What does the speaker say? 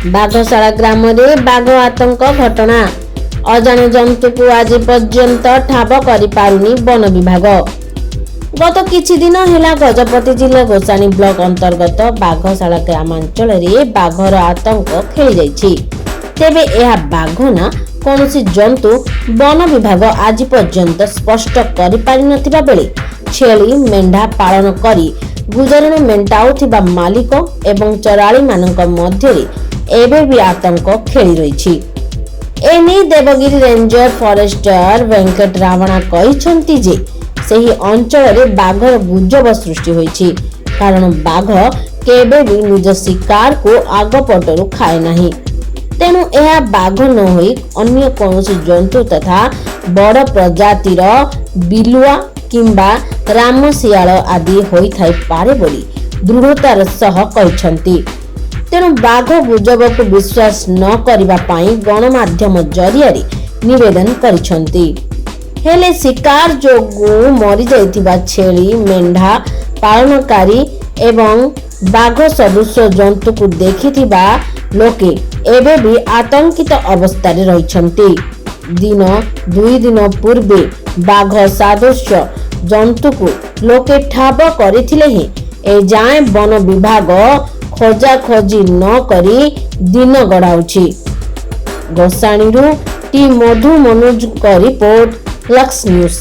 बाघशाला ग्राम में बाघ आतंक घटना अजाण जंतु को आज पर्यंत ठाब कर पारुनी वन विभाग। गत किछि दिन हेला गजपति जिला गोसाणी ब्लॉक अंतर्गत बाघशाला ग्रामांचल में बाघर आतंक खेली जाइछि। तेबे यह बाघ ना कौनसी जंतु वन विभाग आज पर्यंत स्पष्ट कर पारि नथिबा बेले छेली मेंढा पालन करी गुजरण मेंटाउथिबा मालिक एवं चराली मानक मध्य एबे भी आतंक खेली रहिछि। एने देवगिरी रेंजर फॉरेस्टर वेंकट रावणा कहिसंती जे सही अंचल रे बाघर गुजब सृष्टि होइछि, कारण बाघ केबे भी निज शिकार को आग पटरु खाए नाही। तेणु यह बाघ न होई अन्य कौनसी जंतु तथा बड़ प्रजातिर बिलुआ किंबा रामशियाल आदि होई थाई पारे बोली दृढ़तार सह कहिसंती। तेणु बाघ गुजब को विश्वास न करिबा पाई गणमाध्यम जरिया निवेदन करिसंती। हेले शिकार जोगु मरी जाइथिबा छेली मेंढा पालनकारी एवं बाघ सदृश जंतु को देखिथिबा लोके एबे भी आतंकित अवस्था रे रहिसंती। दिन 2 दिन पूर्वे बाघ सदृश जंतु को लोके ठाब करथिले हे ए जाए वन विभाग खोजा खोजी न करी दिन गड़ाउछि। गोसाणी टी मधु मनोज का रिपोर्ट, लक्स न्यूज।